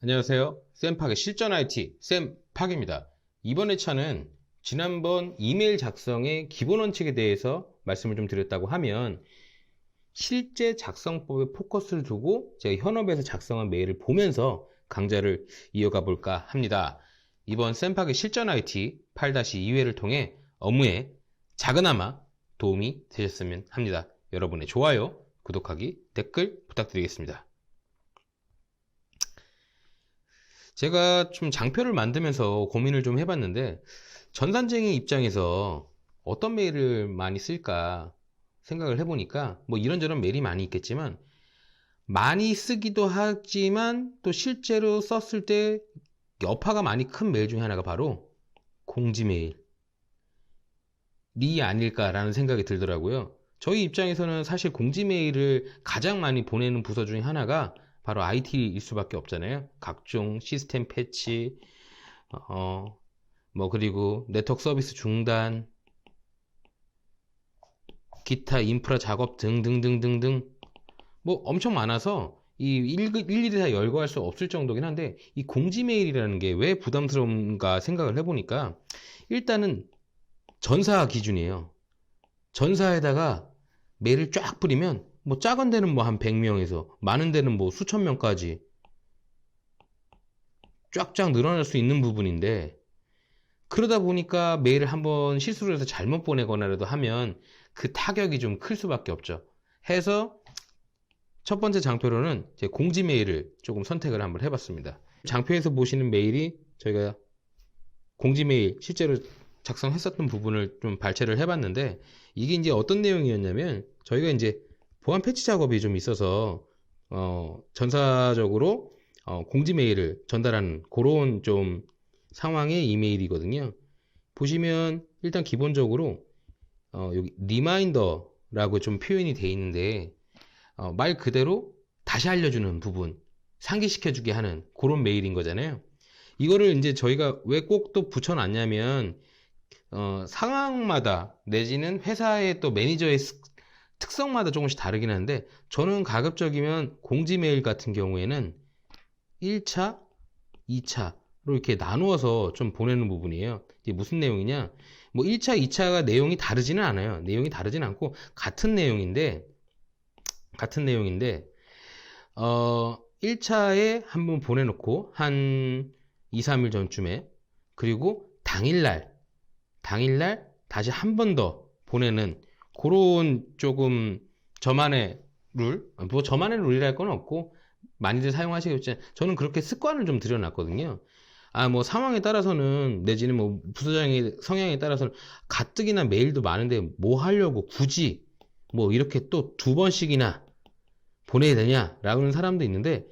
안녕하세요. 쌤팍의 실전 IT 쌤팍입니다. 이번 회차는 지난번 이메일 작성의 기본 원칙에 대해서 말씀을 좀 드렸다고 하면 실제 작성법에 포커스를 두고 제가 현업에서 작성한 메일을 보면서 강좌를 이어가 볼까 합니다. 이번 쌤팍의 실전 IT 8-2회를 통해 업무에 작은아마 도움이 되셨으면 합니다. 여러분의 좋아요, 구독하기, 댓글 부탁드리겠습니다. 제가 좀 장표를 만들면서 고민을 좀 해봤는데 전산쟁이 입장에서 어떤 메일을 많이 쓸까 생각을 해보니까 뭐 이런저런 메일이 많이 있겠지만 많이 쓰기도 하지만 또 실제로 썼을 때 여파가 많이 큰 메일 중에 하나가 바로 공지 메일이 아닐까라는 생각이 들더라고요. 저희 입장에서는 사실 공지 메일을 가장 많이 보내는 부서 중에 하나가 바로 IT일 수밖에 없잖아요. 각종 시스템 패치, 그리고 네트워크 서비스 중단, 기타 인프라 작업 등등등등등 뭐 엄청 많아서 일일이 다 열거할 수 없을 정도긴 한데 이 공지 메일이라는 게 왜 부담스러운가 생각을 해보니까 일단은 전사 기준이에요. 전사에다가 메일을 쫙 뿌리면 뭐 작은 데는 뭐 한 100명에서 많은 데는 뭐 수천 명까지 쫙쫙 늘어날 수 있는 부분인데 그러다 보니까 메일을 한번 실수를 해서 잘못 보내거나라도 하면 그 타격이 좀 클 수밖에 없죠. 해서 첫 번째 장표로는 제 공지 메일을 조금 선택을 한번 해봤습니다. 장표에서 보시는 메일이 저희가 공지 메일 실제로 작성했었던 부분을 좀 발췌를 해봤는데 이게 이제 어떤 내용이었냐면 저희가 이제 보안 패치 작업이 좀 있어서 전사적으로 공지 메일을 전달하는 그런 좀 상황의 이메일이거든요. 보시면 일단 기본적으로 여기 리마인더라고 좀 표현이 되어 있는데 말 그대로 다시 알려주는 부분, 상기시켜주게 하는 그런 메일인 거잖아요. 이거를 이제 저희가 왜 꼭 또 붙여놨냐면 상황마다 내지는 회사의 또 매니저의 특성마다 조금씩 다르긴 한데 저는 가급적이면 공지 메일 같은 경우에는 1차, 2차로 이렇게 나누어서 좀 보내는 부분이에요. 이게 무슨 내용이냐? 뭐 1차, 2차가 내용이 다르지는 않아요. 내용이 다르지는 않고 같은 내용인데 1차에 한번 보내놓고 한 2, 3일 전쯤에 그리고 당일날 다시 한 번 더 보내는 그런 조금 저만의 룰? 뭐 저만의 룰이랄 건 없고 많이들 사용하시겠지만 저는 그렇게 습관을 좀 들여놨거든요. 뭐 상황에 따라서는 내지는 뭐 부서장의 성향에 따라서는 가뜩이나 메일도 많은데 뭐 하려고 굳이 뭐 이렇게 또 2번씩이나 보내야 되냐라는 사람도 있는데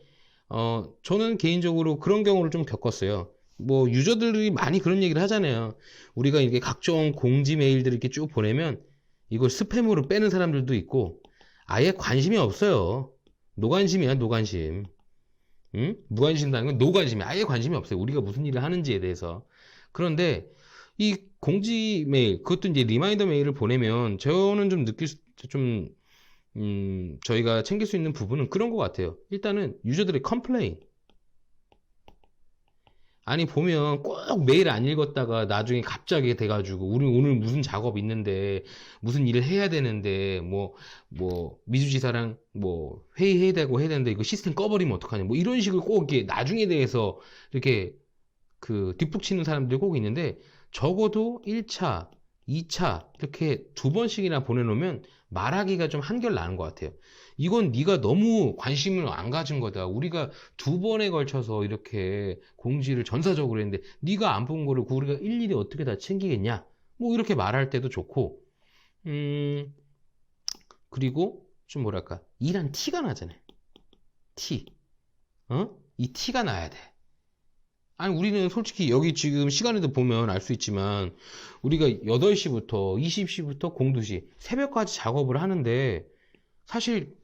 저는 개인적으로 그런 경우를 좀 겪었어요. 뭐 유저들이 많이 그런 얘기를 하잖아요. 우리가 이렇게 각종 공지 메일들을 이렇게 쭉 보내면 이걸 스팸으로 빼는 사람들도 있고 아예 관심이 없어요. 노관심이야, 노관심. 응? 무관심이라는 건 노관심이야. 아예 관심이 없어요. 우리가 무슨 일을 하는지에 대해서. 그런데 이 공지 메일, 그것도 이제 리마인더 메일을 보내면 저는 좀 저희가 챙길 수 있는 부분은 그런 것 같아요. 일단은 유저들의 컴플레인. 아니 보면 꼭 메일 안 읽었다가 나중에 갑자기 돼가지고 우리 오늘 무슨 작업 있는데 무슨 일을 해야 되는데 뭐 미주지사랑 뭐 회의해야 되는데 이거 시스템 꺼버리면 어떡하냐 뭐 이런 식으로 꼭 이렇게 나중에 대해서 이렇게 그 뒷북치는 사람들이 꼭 있는데 적어도 1차, 2차 이렇게 2번씩이나 보내놓으면 말하기가 좀 한결 나은 것 같아요. 이건 네가 너무 관심을 안 가진 거다. 우리가 2번에 걸쳐서 이렇게 공지를 전사적으로 했는데 네가 안 본 거를 우리가 일일이 어떻게 다 챙기겠냐? 뭐 이렇게 말할 때도 좋고 그리고 좀 뭐랄까 일한 티가 나잖아요. 티. 이 티가 나야 돼. 아니 우리는 솔직히 여기 지금 시간에도 보면 알 수 있지만 우리가 8시부터 20시부터 공두시 새벽까지 작업을 하는데 사실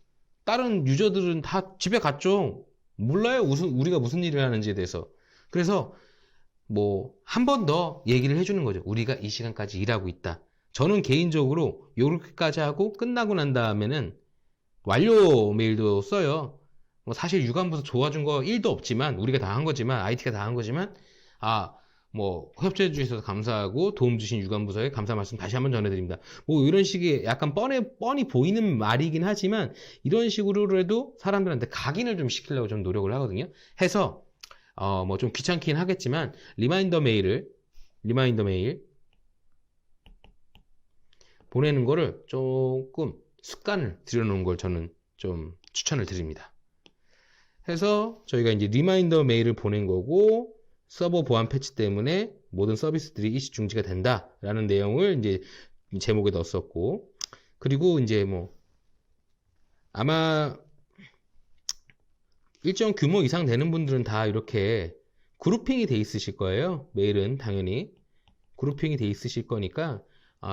다른 유저들은 다 집에 갔죠. 몰라요. 우리가 무슨 일을 하는지에 대해서. 그래서 뭐 한 번 더 얘기를 해주는 거죠. 우리가 이 시간까지 일하고 있다. 저는 개인적으로 요렇게까지 하고 끝나고 난 다음에는 완료 메일도 써요. 뭐 사실 유관부서 도와준 거 1도 없지만, 우리가 다 한 거지만, IT가 다 한 거지만, 뭐 협조해 주셔서 감사하고 도움 주신 유관부서에 감사 말씀 다시 한번 전해드립니다. 뭐 이런 식의 약간 뻔히 보이는 말이긴 하지만, 이런 식으로라도 사람들한테 각인을 좀 시키려고 좀 노력을 하거든요. 해서 뭐 좀 귀찮긴 하겠지만 리마인더 메일 보내는 거를 조금 습관을 들여놓은 걸 저는 좀 추천을 드립니다. 해서 저희가 이제 리마인더 메일을 보낸 거고, 서버 보안 패치 때문에 모든 서비스들이 일시 중지가 된다라는 내용을 이제 제목에 넣었었고, 그리고 이제 뭐 아마 일정 규모 이상 되는 분들은 다 이렇게 그룹핑이 돼 있으실 거예요. 메일은 당연히 그룹핑이 돼 있으실 거니까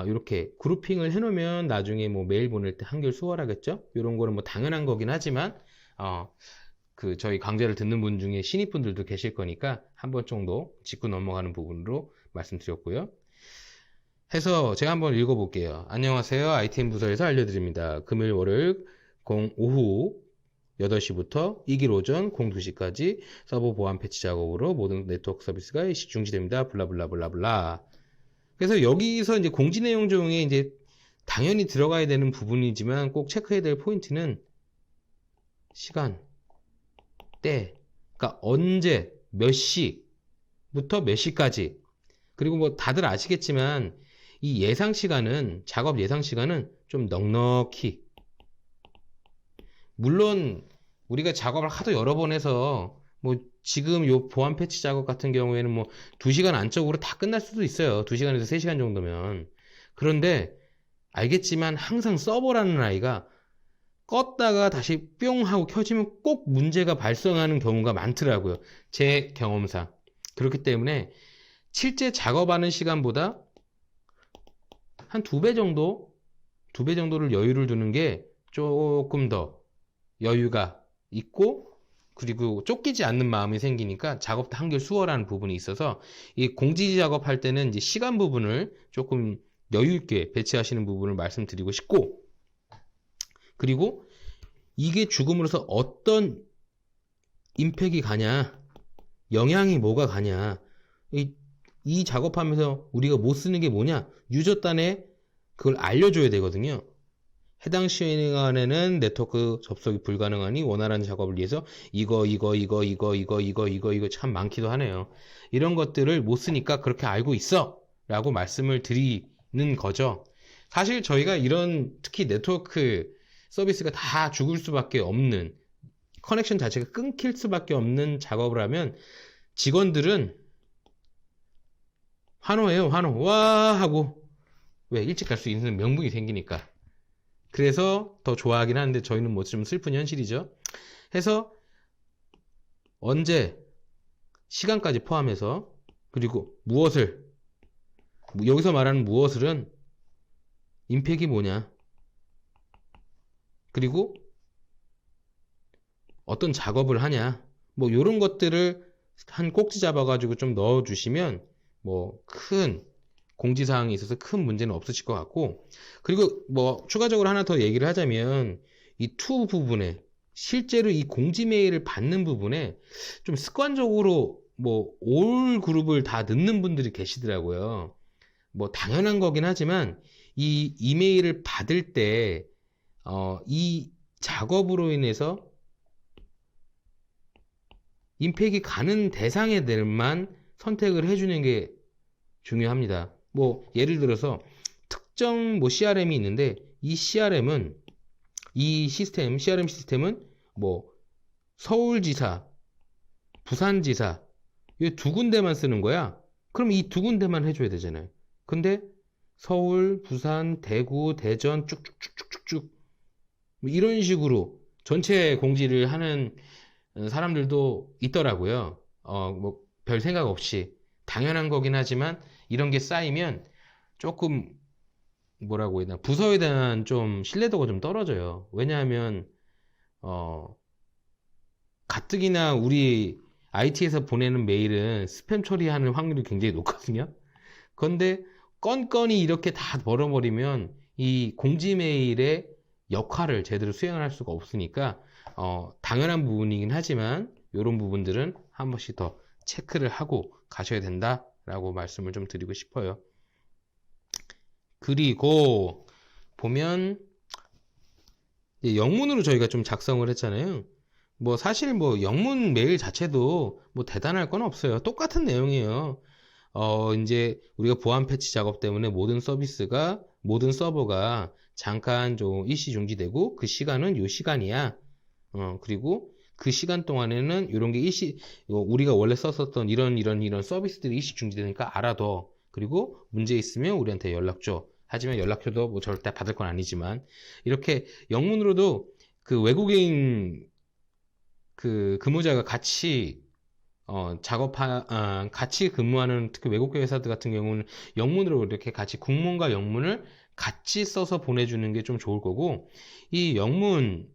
이렇게 그룹핑을 해놓으면 나중에 뭐 메일 보낼 때 한결 수월하겠죠. 이런 거는 뭐 당연한 거긴 하지만 저희 강좌를 듣는 분 중에 신입분들도 계실 거니까 한 번 정도 짚고 넘어가는 부분으로 말씀드렸고요. 해서 제가 한번 읽어볼게요. 안녕하세요. ITM 부서에서 알려드립니다. 금요일 월요일 오후 8시부터 이길 오전 02시까지 서버 보안 패치 작업으로 모든 네트워크 서비스가 일시 중지됩니다. 블라블라블라블라. 그래서 여기서 이제 공지 내용 중에 이제 당연히 들어가야 되는 부분이지만 꼭 체크해야 될 포인트는 시간, 때, 그러니까 언제, 몇 시부터 몇 시까지. 그리고 뭐 다들 아시겠지만 이 예상 시간은, 작업 예상 시간은 좀 넉넉히, 물론 우리가 작업을 하도 여러 번 해서 뭐 지금 요 보안 패치 작업 같은 경우에는 뭐 2시간 안쪽으로 다 끝날 수도 있어요. 2시간에서 3시간 정도면. 그런데 알겠지만 항상 서버라는 아이가 껐다가 다시 뿅 하고 켜지면 꼭 문제가 발생하는 경우가 많더라고요. 제 경험상. 그렇기 때문에 실제 작업하는 시간보다 한 2배 정도를 여유를 두는 게 조금 더 여유가 있고, 그리고 쫓기지 않는 마음이 생기니까 작업도 한결 수월한 부분이 있어서, 이 공지 작업할 때는 이제 시간 부분을 조금 여유 있게 배치하시는 부분을 말씀드리고 싶고, 그리고 이게 죽음으로써 어떤 임팩이 가냐, 영향이 뭐가 가냐, 이 작업하면서 우리가 못 쓰는 게 뭐냐, 유저단에 그걸 알려줘야 되거든요. 해당 시간에는 네트워크 접속이 불가능하니 원활한 작업을 위해서 이거 참 많기도 하네요. 이런 것들을 못 쓰니까 그렇게 알고 있어 라고 말씀을 드리는 거죠. 사실 저희가 이런, 특히 네트워크 서비스가 다 죽을 수밖에 없는, 커넥션 자체가 끊길 수밖에 없는 작업을 하면 직원들은 환호해요. 환호. 와 하고, 왜 일찍 갈 수 있는 명분이 생기니까. 그래서 더 좋아하긴 하는데 저희는 뭐 좀 슬픈 현실이죠. 해서 언제, 시간까지 포함해서, 그리고 무엇을, 여기서 말하는 무엇을은 임팩이 뭐냐, 그리고 어떤 작업을 하냐, 뭐 요런 것들을 한 꼭지 잡아가지고 좀 넣어주시면 뭐 큰 공지사항이 있어서 큰 문제는 없으실 것 같고, 그리고 뭐 추가적으로 하나 더 얘기를 하자면 이 투 부분에, 실제로 이 공지 메일을 받는 부분에 좀 습관적으로 뭐 올 그룹을 다 넣는 분들이 계시더라고요. 뭐 당연한 거긴 하지만 이 이메일을 받을 때 이 작업으로 인해서 임팩이 가는 대상에들만 선택을 해주는 게 중요합니다. 뭐 예를 들어서 특정 뭐 CRM이 있는데, 이 CRM 시스템은 뭐 서울지사, 부산지사 이 두 군데만 쓰는 거야. 그럼 이 두 군데만 해줘야 되잖아요. 근데 서울, 부산, 대구, 대전 쭉쭉쭉쭉쭉 뭐 이런 식으로 전체 공지를 하는 사람들도 있더라고요. 뭐 별 생각 없이 당연한 거긴 하지만 이런 게 쌓이면 조금 뭐라고 해야 되나, 부서에 대한 좀 신뢰도가 좀 떨어져요. 왜냐하면 가뜩이나 우리 IT에서 보내는 메일은 스팸 처리하는 확률이 굉장히 높거든요. 그런데 건건이 이렇게 다 벌어버리면 이 공지 메일의 역할을 제대로 수행을 할 수가 없으니까 당연한 부분이긴 하지만 이런 부분들은 한 번씩 더 체크를 하고 가셔야 된다라고 말씀을 좀 드리고 싶어요. 그리고 보면 영문으로 저희가 좀 작성을 했잖아요. 뭐 사실 뭐 영문 메일 자체도 뭐 대단할 건 없어요. 똑같은 내용이에요. 이제 우리가 보안 패치 작업 때문에 모든 서버가 잠깐 좀 일시 중지되고 그 시간은 요 시간이야. 그리고 그 시간 동안에는 이런 게 우리가 원래 썼었던 이런 서비스들이 일시 중지되니까 알아둬. 그리고 문제 있으면 우리한테 연락 줘. 하지만 연락줘도 뭐 절대 받을 건 아니지만 이렇게 영문으로도 그 외국인 그 근무자가 같이 같이 근무하는 특히 외국계 회사들 같은 경우는 영문으로 이렇게 같이 국문과 영문을 같이 써서 보내주는 게 좀 좋을 거고, 이 영문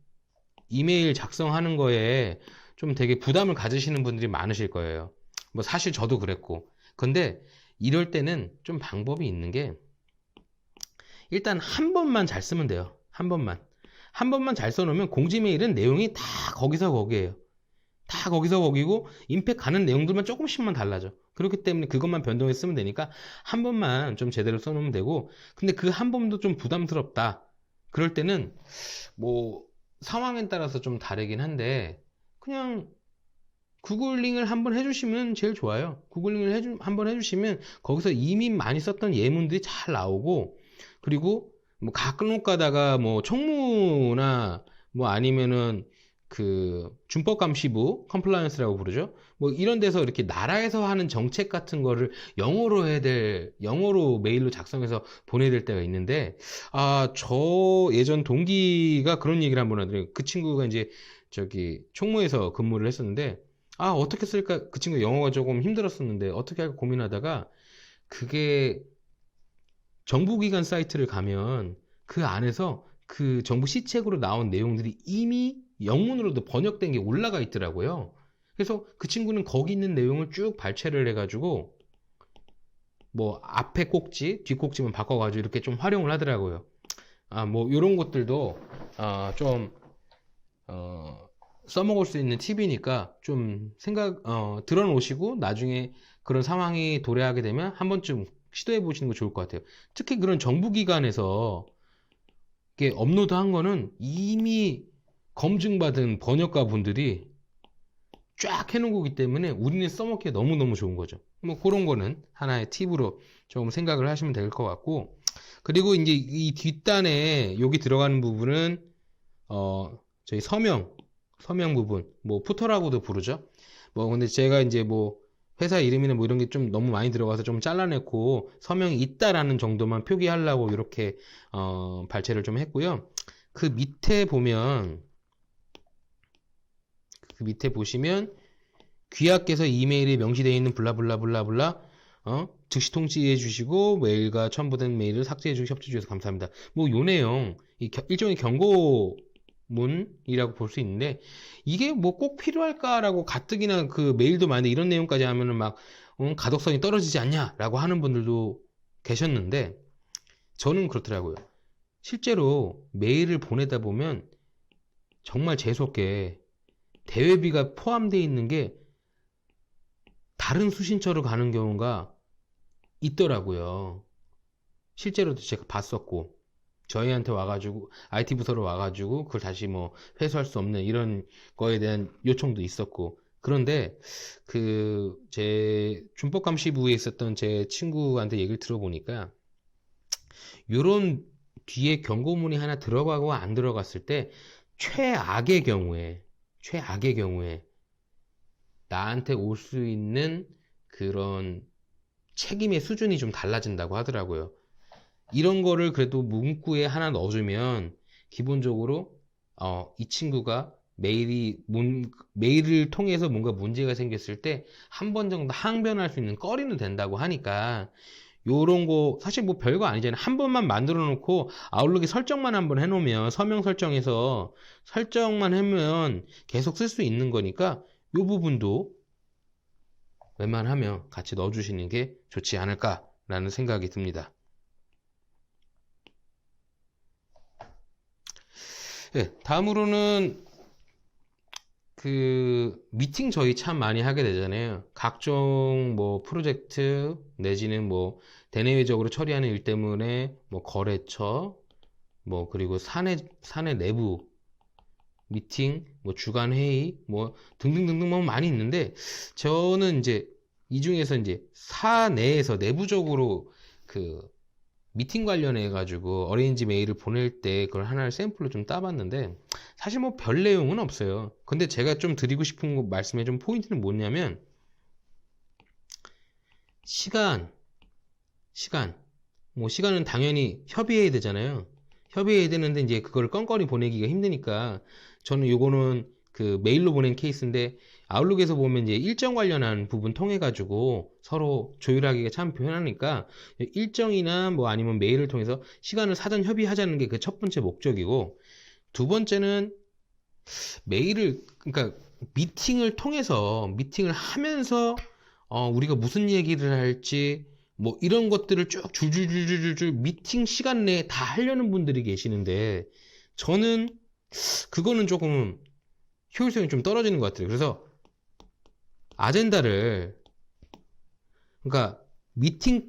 이메일 작성하는 거에 좀 되게 부담을 가지시는 분들이 많으실 거예요. 뭐 사실 저도 그랬고. 근데 이럴 때는 좀 방법이 있는 게, 일단 한 번만 잘 쓰면 돼요. 한 번만 잘 써놓으면 공지 메일은 내용이 다 거기서 거기에요. 다 거기서 거기고 임팩 가는 내용들만 조금씩만 달라져. 그렇기 때문에 그것만 변동해서 쓰면 되니까 한 번만 좀 제대로 써놓으면 되고, 근데 그 한 번도 좀 부담스럽다. 그럴 때는 뭐 상황에 따라서 좀 다르긴 한데 그냥 구글링을 한번 해주시면 제일 좋아요. 구글링을 한번 해주시면 거기서 이미 많이 썼던 예문들이 잘 나오고, 그리고 뭐 가끔 가다가 뭐 총무나 뭐 아니면은 그 준법감시부 컴플라이언스라고 부르죠. 뭐 이런 데서 이렇게 나라에서 하는 정책 같은 거를 영어로 메일로 작성해서 보내야 될 때가 있는데, 저 예전 동기가 그런 얘기를 한번 하더라고요. 그 친구가 이제 저기 총무에서 근무를 했었는데, 어떻게 쓸까? 그 친구 영어가 조금 힘들었었는데 어떻게 할까 고민하다가, 그게 정부기관 사이트를 가면 그 안에서 그 정부 시책으로 나온 내용들이 이미 영문으로도 번역된 게 올라가 있더라고요. 그래서 그 친구는 거기 있는 내용을 쭉 발췌를 해가지고 뭐 앞에 꼭지, 뒷꼭지만 바꿔가지고 이렇게 좀 활용을 하더라고요. 뭐 이런 것들도 좀 써먹을 수 있는 팁이니까 좀 들어놓으시고 나중에 그런 상황이 도래하게 되면 한 번쯤 시도해 보시는 거 좋을 것 같아요. 특히 그런 정부기관에서 이게 업로드한 거는 이미 검증받은 번역가 분들이 쫙 해놓은 거기 때문에 우리는 써먹기에 너무너무 좋은 거죠. 뭐 그런 거는 하나의 팁으로 좀 생각을 하시면 될 것 같고, 그리고 이제 이 뒷단에 여기 들어가는 부분은 저희 서명 부분, 뭐 푸터라고도 부르죠. 뭐 근데 제가 이제 뭐 회사 이름이나 뭐 이런 게 좀 너무 많이 들어가서 좀 잘라냈고 서명이 있다라는 정도만 표기하려고 이렇게 발췌를 좀 했고요. 그 밑에 보시면 귀하께서 이메일에 명시되어 있는 블라블라블라블라 즉시 통지해 주시고 메일과 첨부된 메일을 삭제해 주시고 협조해 주셔서 감사합니다. 뭐 요 내용 일종의 경고문이라고 볼 수 있는데, 이게 뭐 꼭 필요할까라고 가뜩이나 그 메일도 많은데 이런 내용까지 하면은 막 가독성이 떨어지지 않냐라고 하는 분들도 계셨는데, 저는 그렇더라고요. 실제로 메일을 보내다 보면 정말 재수없게 대외비가 포함되어 있는 게 다른 수신처로 가는 경우가 있더라고요. 실제로도 제가 봤었고, 저희한테 와가지고 IT 부서로 와가지고 그걸 다시 뭐 회수할 수 없는 이런 거에 대한 요청도 있었고, 그런데 그 제 준법감시부에 있었던 제 친구한테 얘기를 들어보니까 요런 뒤에 경고문이 하나 들어가고 안 들어갔을 때 최악의 경우에 나한테 올 수 있는 그런 책임의 수준이 좀 달라진다고 하더라고요. 이런 거를 그래도 문구에 하나 넣어주면 기본적으로 이 친구가 메일을 통해서 뭔가 문제가 생겼을 때 한 번 정도 항변할 수 있는 거리는 된다고 하니까, 요런 거 사실 뭐 별거 아니잖아요. 한 번만 만들어 놓고 아웃룩에 설정만 한번 해놓으면, 서명 설정에서 설정만 하면 계속 쓸 수 있는 거니까 요 부분도 웬만하면 같이 넣어주시는 게 좋지 않을까라는 생각이 듭니다. 네, 다음으로는 미팅 저희 참 많이 하게 되잖아요. 각종 뭐 프로젝트 내지는 뭐 대내외적으로 처리하는 일 때문에 뭐 거래처 뭐 그리고 사내 내부 미팅, 뭐 주간 회의, 뭐 등등등등 뭐 많이 있는데 저는 이제 이 중에서 이제 사내에서 내부적으로 미팅 관련해 가지고 어레인지 메일을 보낼 때 그걸 하나를 샘플로 좀 따봤는데 사실 뭐 별 내용은 없어요. 근데 제가 좀 드리고 싶은 말씀의 좀 포인트는 뭐냐면 시간 뭐 시간은 당연히 협의해야 되잖아요. 협의해야 되는데 이제 그걸 껌껌이 보내기가 힘드니까 저는 요거는 메일로 보낸 케이스인데 아웃룩에서 보면 이제 일정 관련한 부분 통해 가지고 서로 조율하기가 참 편하니까 일정이나 뭐 아니면 메일을 통해서 시간을 사전 협의하자는 게 그 첫 번째 목적이고, 두 번째는 그러니까 미팅을 통해서 미팅을 하면서 우리가 무슨 얘기를 할지 뭐 이런 것들을 쭉 줄줄줄줄줄 미팅 시간 내에 다 하려는 분들이 계시는데 저는 그거는 조금 효율성이 좀 떨어지는 것 같아요. 그래서 아젠다를 그러니까 미팅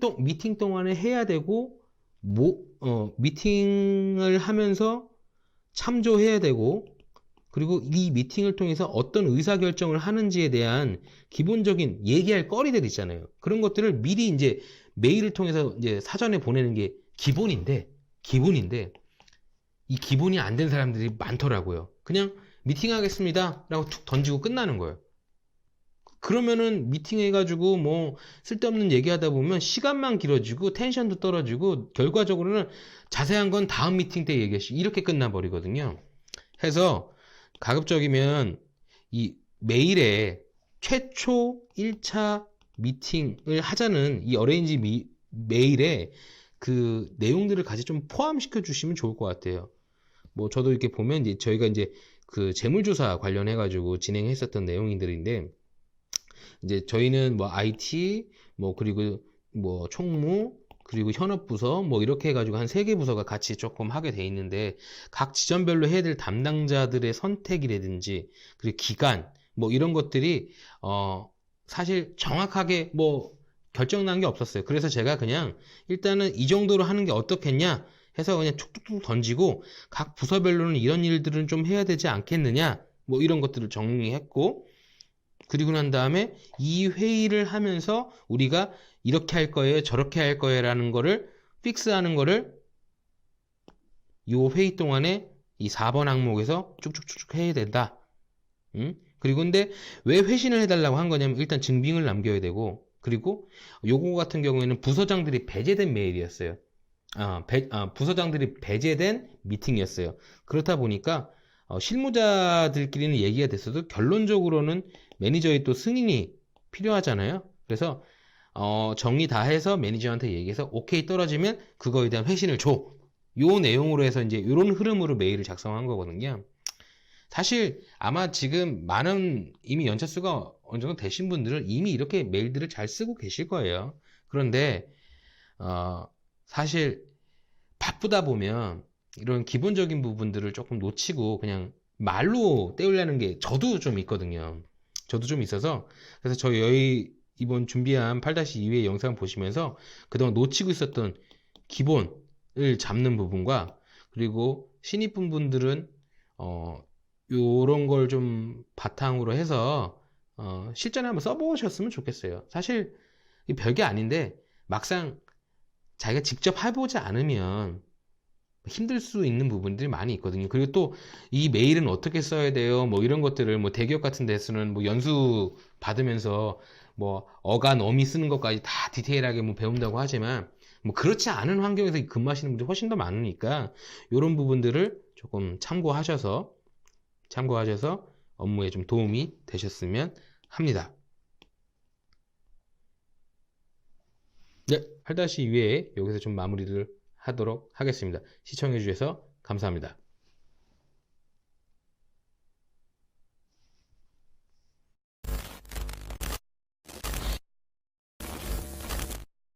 동안에 해야 되고 미팅을 하면서 참조해야 되고, 그리고 이 미팅을 통해서 어떤 의사결정을 하는지에 대한 기본적인 얘기할 거리들 있잖아요. 그런 것들을 미리 이제 메일을 통해서 이제 사전에 보내는 게 기본인데 이 기본이 안 된 사람들이 많더라고요. 그냥 미팅하겠습니다 라고 툭 던지고 끝나는 거예요. 그러면은 미팅해가지고 뭐 쓸데없는 얘기하다 보면 시간만 길어지고 텐션도 떨어지고 결과적으로는 자세한 건 다음 미팅 때 얘기하시 이렇게 끝나버리거든요. 해서 가급적이면 이 메일에 최초 1차 미팅을 하자는 이 어레인지 메일에 그 내용들을 같이 좀 포함시켜 주시면 좋을 것 같아요. 뭐 저도 이렇게 보면 이제 저희가 이제 재물조사 관련해 가지고 진행했었던 내용들인데 이제 저희는 뭐 IT 뭐 그리고 뭐 총무 그리고 현업부서 뭐 이렇게 해가지고 한 3개 부서가 같이 조금 하게 돼 있는데 각 지점별로 해야 될 담당자들의 선택이라든지 그리고 기간 뭐 이런 것들이 사실 정확하게 뭐 결정난 게 없었어요. 그래서 제가 그냥 일단은 이 정도로 하는 게 어떻겠냐 해서 그냥 툭툭툭 던지고 각 부서별로는 이런 일들은 좀 해야 되지 않겠느냐 뭐 이런 것들을 정리했고, 그리고 난 다음에 이 회의를 하면서 우리가 이렇게 할 거예요, 저렇게 할 거예요 라는 거를 픽스하는 거를 이 회의 동안에 이 4번 항목에서 쭉쭉쭉 해야 된다. 그리고 근데 왜 회신을 해달라고 한 거냐면 일단 증빙을 남겨야 되고, 그리고 요거 같은 경우에는 부서장들이 배제된 메일이었어요. 부서장들이 배제된 미팅이었어요. 그렇다 보니까 실무자들끼리는 얘기가 됐어도 결론적으로는 매니저의 또 승인이 필요하잖아요. 그래서 정리 다 해서 매니저한테 얘기해서 오케이 떨어지면 그거에 대한 회신을 줘. 요 내용으로 해서 이제 이런 흐름으로 메일을 작성한 거거든요. 사실 아마 지금 많은 이미 연차수가 어느 정도 되신 분들은 이미 이렇게 메일들을 잘 쓰고 계실 거예요. 그런데 사실 바쁘다 보면 이런 기본적인 부분들을 조금 놓치고 그냥 말로 때우려는 게 저도 좀 있거든요. 저도 좀 있어서 그래서 저희 이번 준비한 8-2회 영상 보시면서 그동안 놓치고 있었던 기본을 잡는 부분과, 그리고 신입 분들은 요런 걸 좀 바탕으로 해서 실전에 한번 써보셨으면 좋겠어요. 사실 별게 아닌데 막상 자기가 직접 해보지 않으면 힘들 수 있는 부분들이 많이 있거든요. 그리고 또 이 메일은 어떻게 써야 돼요? 뭐 이런 것들을 뭐 대기업 같은 데서는 뭐 연수 받으면서 뭐 어간 어미 쓰는 것까지 다 디테일하게 뭐 배운다고 하지만 뭐 그렇지 않은 환경에서 근무하시는 분들이 훨씬 더 많으니까 이런 부분들을 조금 참고하셔서 업무에 좀 도움이 되셨으면 합니다. 네, 8-2회 여기서 좀 마무리를 하도록 하겠습니다. 시청해 주셔서 감사합니다.